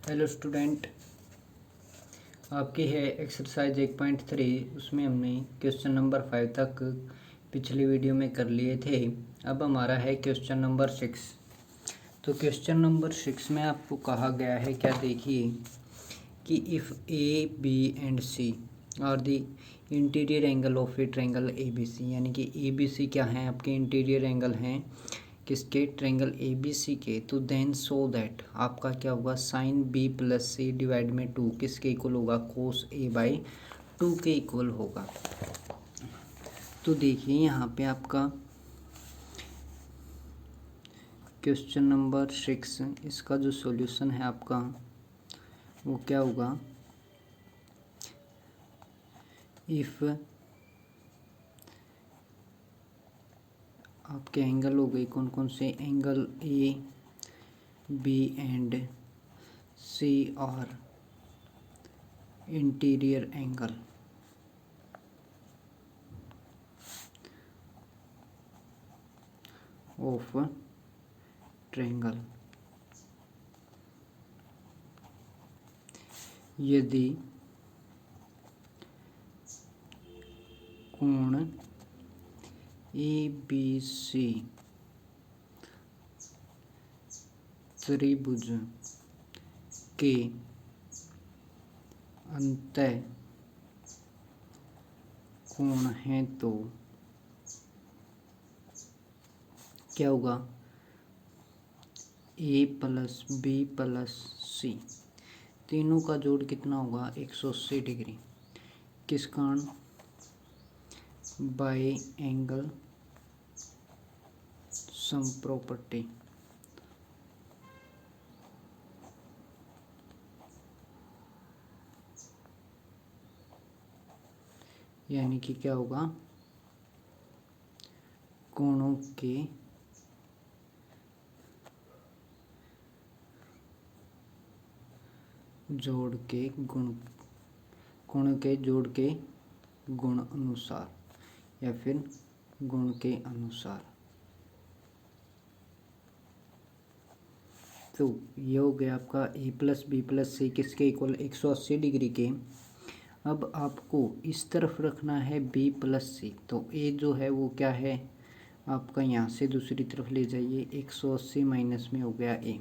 Hello student, आपकी है exercise 1.3। उसमें हमने क्वेश्चन नंबर 5 तक पिछली वीडियो में कर लिए थे। अब हमारा है क्वेश्चन नंबर 6। तो क्वेश्चन नंबर 6 में आपको कहा गया है, क्या देखिए कि if A B and C और the interior angle of a triangle A B C, यानी कि ए बी सी क्या हैं, आपके इंटीरियर एंगल हैं किसके, ट्रायंगल ए बी सी के। तो देन सो दैट आपका क्या होगा, साइन बी प्लस सी डिवाइड में 2 किसके इक्वल होगा, कोस ए बाई 2 के इक्वल होगा। तो देखिए यहाँ पे आपका क्वेश्चन नंबर 6, इसका जो सॉल्यूशन है आपका वो क्या होगा, इफ़ आपके एंगल हो गए कौन कौन से, angle A B and C और इंटीरियर एंगल ऑफ ट्रायंगल, यदि कोण ए बी सी त्रिभुज के अंतः कोण है तो क्या होगा, ए प्लस बी प्लस सी तीनों का जोड़ कितना होगा, 180 डिग्री। किस कारण, बाय एंगल सम प्रॉपर्टी, यानी कि क्या होगा, कोणों के जोड़ के गुण, कोणों के जोड़ के गुण अनुसार या फिर गुण के अनुसार। तो ये हो गया आपका ए प्लस बी प्लस सी किसके इक्वल, 180 डिग्री के। अब आपको इस तरफ रखना है बी प्लस सी, तो ए जो है वो क्या है आपका, यहाँ से दूसरी तरफ ले जाइए, 180 माइनस में हो गया ए।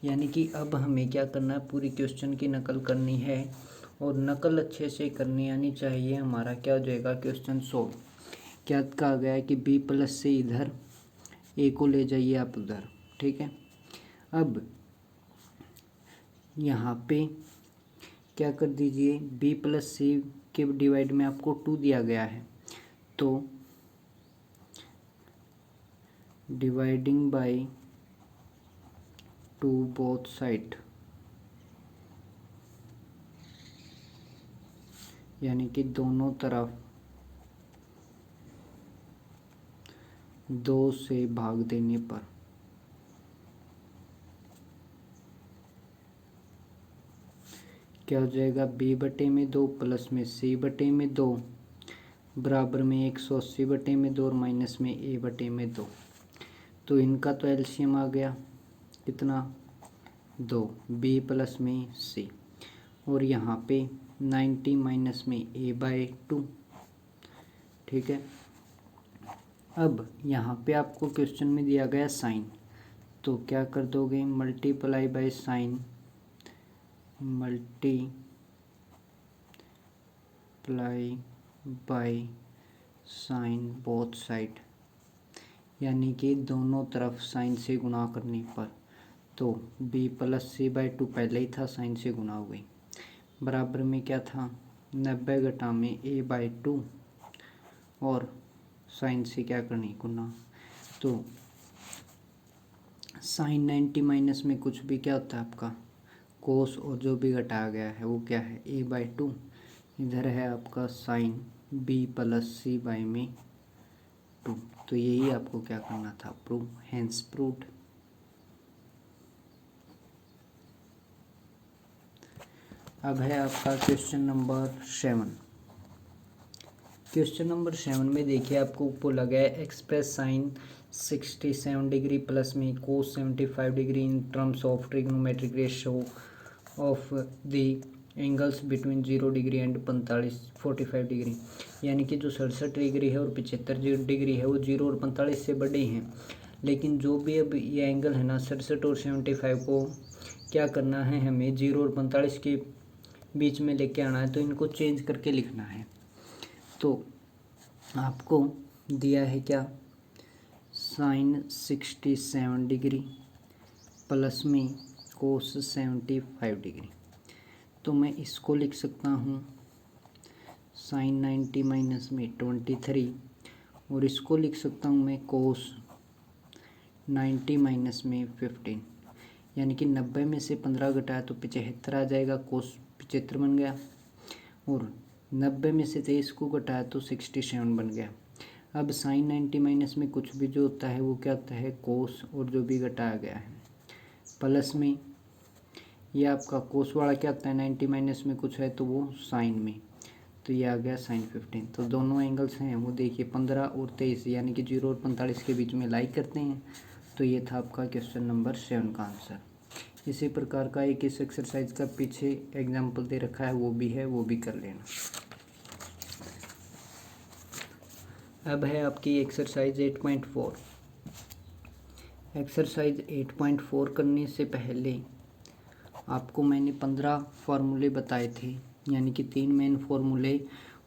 यानी कि अब हमें क्या करना है, पूरी क्वेश्चन की नकल करनी है और नकल अच्छे से करनी आनी चाहिए। हमारा क्या हो जाएगा क्वेश्चन सोल्व। क्या कहा गया है कि बी प्लस से इधर ए को ले जाइए आप उधर, ठीक है। अब यहाँ पे क्या कर दीजिए, बी प्लस सी के डिवाइड में आपको 2 दिया गया है, तो डिवाइडिंग बाय 2 बोथ साइड, यानी कि दोनों तरफ 2 से भाग देने पर क्या हो जाएगा, बी बटे में 2 प्लस में सी बटे में 2 बराबर में 180 बटे में 2 और माइनस में ए बटे में 2। तो इनका तो एलसीएम आ गया कितना, 2, बी प्लस में सी, और यहाँ पे 90 माइनस में ए बाय 2, ठीक है। अब यहाँ पे आपको क्वेश्चन में दिया गया साइन, तो क्या कर दोगे, multiply by sine, multiply by sine both side, यानी कि दोनों तरफ साइन से गुणा करने पर। तो बी प्लस सी बाई 2 पहले ही था, साइन से गुणा हो गई, बराबर में क्या था, 90 घटा में ए बाई 2 और साइन से क्या करनी, गुना। तो साइन 90 माइनस में कुछ भी क्या होता है आपका कोस, और जो भी घटाया गया है वो क्या है, ए बाई 2। इधर है आपका sine B plus C by में 2। तो यही आपको क्या करना था, प्रूव, हेंस प्रूव्ड। अब है आपका क्वेश्चन नंबर 7। क्वेश्चन नंबर 7 में देखिए आपको बोला गया है एक्सप्रेस साइन 67 डिग्री प्लस में कोस 75 degree in terms of trigonometric ratio of the angles between 0 degree and 45 degree, यानी कि जो 67 डिग्री है और 75 डिग्री है वो 0 और 45 से बड़े हैं। लेकिन जो भी अब ये एंगल है ना 67 और 75 को क्या करना है, हमें 0 और 45 के बीच में लेके आना है, तो इनको चेंज करके लिखना है। तो आपको दिया है क्या, साइन 67 डिग्री प्लस में कोस 75 डिग्री। तो मैं इसको लिख सकता हूँ साइन 90 माइनस में 23, और इसको लिख सकता हूँ मैं कोस 90 माइनस में 15, यानी कि 90 में से 15 घटाया तो 75 आ जाएगा, कोस 75 बन गया, और 90 में से 23 को घटाया तो 67 बन गया। अब साइन 90 माइनस में कुछ भी जो होता है वो क्या होता है, कोस, और जो भी घटाया गया है प्लस में ये आपका कोस वाला क्या होता है, 90 माइनस में कुछ है तो वो साइन में, तो ये आ गया साइन 15। तो दोनों एंगल्स हैं वो देखिए 15 और 23, यानी कि 0 और 45 के बीच में लाई करते हैं। तो ये था आपका क्वेश्चन नंबर 7 का आंसर। इसी प्रकार का एक इस एक्सरसाइज का पीछे एग्जाम्पल दे रखा है, वो भी कर लेना। अब है आपकी एक्सरसाइज 8.4। एक्सरसाइज 8.4 करने से पहले आपको मैंने 15 फार्मूले बताए थे, यानी कि 3 मेन फार्मूले,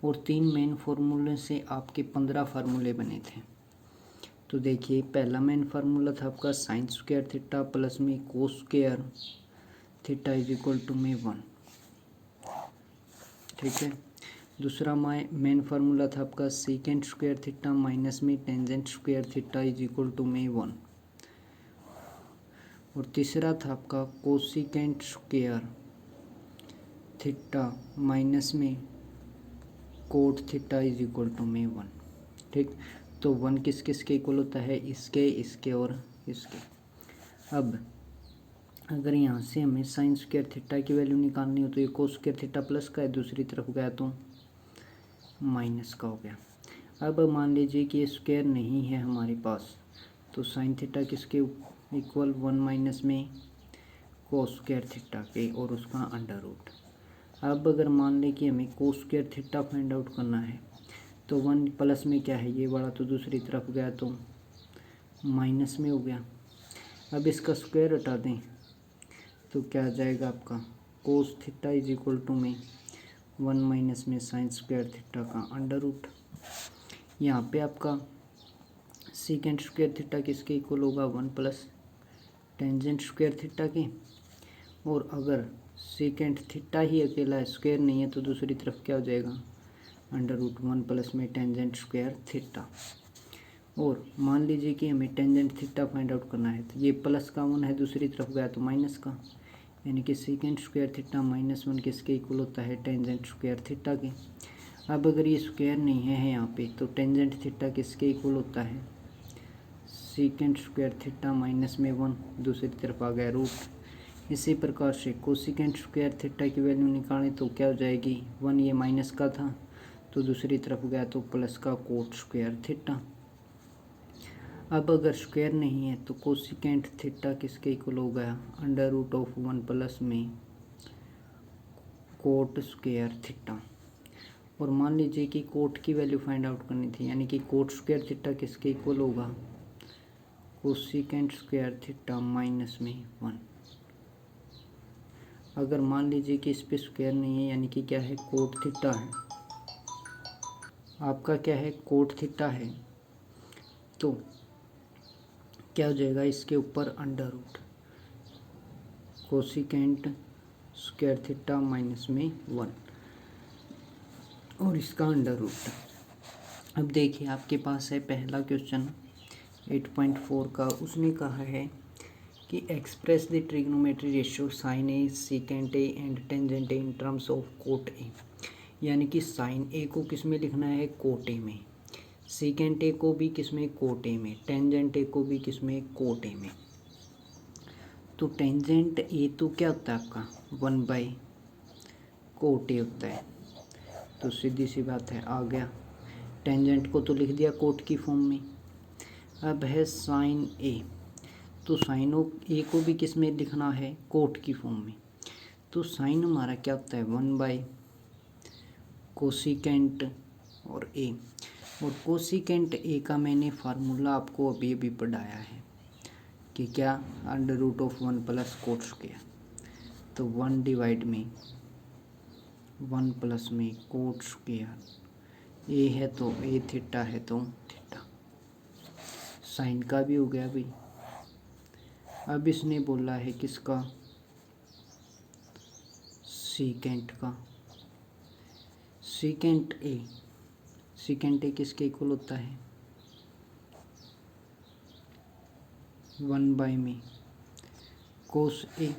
और 3 मेन फार्मूले से आपके 15 फार्मूले बने थे। तो देखिए पहला मेन फार्मूला था आपका साइन स्क्वायर थीटा प्लस में cos square theta is equal to में 1, ठीक है। दूसरा मेन फार्मूला था आपका सीकेंट स्क्वायर थीटा माइनस में tangent square theta is equal to में 1, और तीसरा था आपका कोसिकेंट स्क्वायर थीटा माइनस में cot theta is equal to में 1, ठीक। तो 1 किस किस के इक्वल होता है, इसके और इसके। अब अगर यहाँ से हमें साइन स्क्वायर थीटा की वैल्यू निकालनी हो तो ये कोस स्क्वायर थीटा प्लस का है, दूसरी तरफ गया तो माइनस का हो गया। अब मान लीजिए कि ये स्क्वायर नहीं है हमारे पास, तो साइन थीटा किसके इक्वल 1 माइनस में कोस स्क्वायर थीटा के और उसका अंडर रूट। अब अगर मान लें कि हमें कोस स्क्वायर थीटा फाइंड आउट करना है तो 1 प्लस में क्या है ये वाला, तो दूसरी तरफ गया तो माइनस में हो गया। अब इसका स्क्वायर हटा दें तो क्या आ जाएगा आपका, cos theta is equal to में 1 माइनस में साइन स्क्वायर थीटा का अंडर रूट। यहाँ पे आपका सीकेंट स्क्वायर थीटा किसके इक्वल होगा, 1 प्लस टेंजेंट स्क्वायर थीटा के, और अगर सीकेंट थीटा ही अकेला है, स्क्वायर नहीं है, तो दूसरी तरफ क्या हो जाएगा, अंडर रूट 1 प्लस में टेंजेंट स्क्वायर थीटा। और मान लीजिए कि हमें टेंजेंट थीटा फाइंड आउट करना है, तो ये प्लस का 1 है, दूसरी तरफ गया तो माइनस का, यानी कि सीकेंट स्क्वायर थीटा माइनस 1 किसके इक्वल होता है, टेंजेंट स्क्वायर थीटा के। अब अगर ये स्क्वायर नहीं है यहाँ पे, तो टेंजेंट थीटा किसके इक्वल होता है, सीकेंट स्क्वायर थीटा माइनस में 1, दूसरी तरफ आ गया रूट। इसी प्रकार से कोसिकेंट स्क्वायर थीटा की वैल्यू निकालें तो क्या हो जाएगी, 1 ये माइनस का था तो दूसरी तरफ गया तो प्लस का कोट स्क्वायर थीटा। अब अगर स्क्वायर नहीं है तो कोसिकेंट थीटा किसके इक्वल हो गया, अंडर रूट ऑफ 1 प्लस में कोट स्क्वायर थीटा। और मान लीजिए कि कोट की वैल्यू फाइंड आउट करनी थी, यानी कि कोट स्क्वायर थीटा किसके इक्वल होगा, कोसिकेंट स्क्वायर थीटा माइनस में 1। अगर मान लीजिए कि इस पे स्क्वायर नहीं है, यानी कि क्या है, कोट थीटा है, आपका क्या है, कोट थीटा है, तो क्या हो जाएगा, इसके ऊपर under root cosecant square theta minus में 1 और इसका अंडर रूट। अब देखिए आपके पास है पहला क्वेश्चन 8.4 का, उसने कहा है कि express the trigonometry ratio sine A secant A and tangent A in terms of cot A, यानी कि साइन ए को किस में लिखना है, कोट ए में, सीकेंट ए को भी किस में, कोट ए में, टेंजेंट ए को भी किस में, कोट ए में। तो टेंजेंट ए तो क्या होता है आपका 1 बाई कोट ए होता है, तो सीधी सी बात है आ गया, टेंजेंट को तो लिख दिया कोट की फॉर्म में। अब है साइन ए, तो साइन ए को भी किस में लिखना है, कोट की फॉर्म में, तो साइन हमारा क्या होता है 1 कोसिकेंट और ए। और कोसिकेंट ए का मैंने फार्मूला आपको अभी अभी पढ़ाया है कि क्या √1 प्लस कोट स्क्वायर। तो 1 डिवाइड में 1 प्लस में कोट स्क्वायर ए है तो ए, थीटा है तो थीटा। साइन का भी हो गया भाई। अब इसने बोला है किसका, सीकेंट का। सीकेंट ए, सीकेंट ए किसके इक्वल होता है 1 में कोस ए।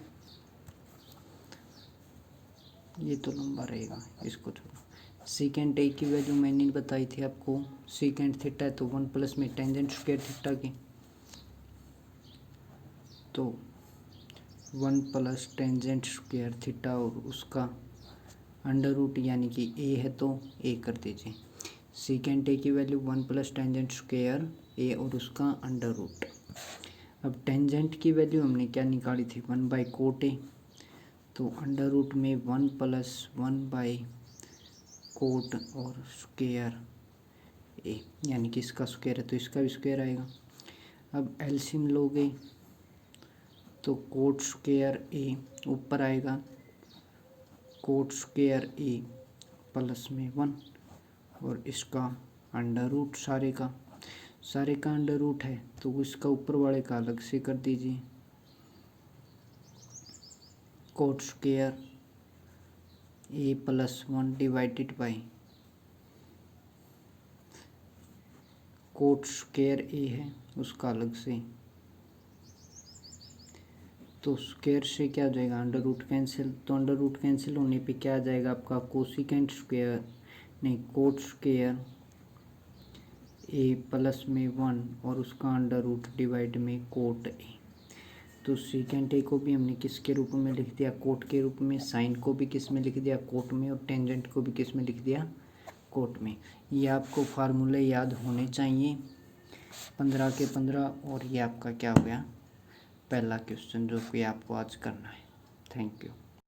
ये तो लंबा रहेगा, इसको छोड़ो। सीकेंट ए की वैल्यू मैंने बताई थी आपको, सीकेंट थीटा है तो 1 प्लस में टेंजेंट स्क्वायर थीटा की, तो 1 प्लस टेंजेंट स्क्वायर थीटा और उसका अंडर रूट, यानी कि ए है तो ए कर दीजिए। सीकेंट ए की वैल्यू 1 प्लस टेंजेंट स्क्वायर ए और उसका अंडर रूट। अब टेंजेंट की वैल्यू हमने क्या निकाली थी 1 कोट ए, तो अंडर रूट में 1 प्लस 1 कोट और स्क्वायर ए, यानी कि इसका स्क्वायर है तो इसका भी स्क्वायर आएगा। अब एलसीएम लोगे तो कोट स्क्वायर ए ऊपर आएगा, कोट स्क्वायर ए प्लस में 1 और इसका अंडर रूट, सारे का अंडर रूट है तो इसका ऊपर वाले का अलग से कर दीजिए। Cot square A plus 1 divided by cot square A है उसका अलग से, तो स्क्वायर से क्या हो जाएगा अंडर रूट कैंसिल। तो अंडर रूट कैंसिल होने पे क्या आ जाएगा आपका कोसिकेंट स्क्वायर, नहीं कोट स्क्वायर ए प्लस में 1 और उसका अंडर रूट डिवाइड में कोट ए। तो सीकेंट ए को भी हमने किसके रूप में लिख दिया कोट के रूप में, साइन को भी किस में लिख दिया कोट में, और टेंजेंट को भी किस में लिख दिया कोट में। ये आपको फार्मूले याद होने चाहिए 15 के 15। और ये आपका क्या हो गया पहला क्वेश्चन जो कि आपको आज करना है। Thank you.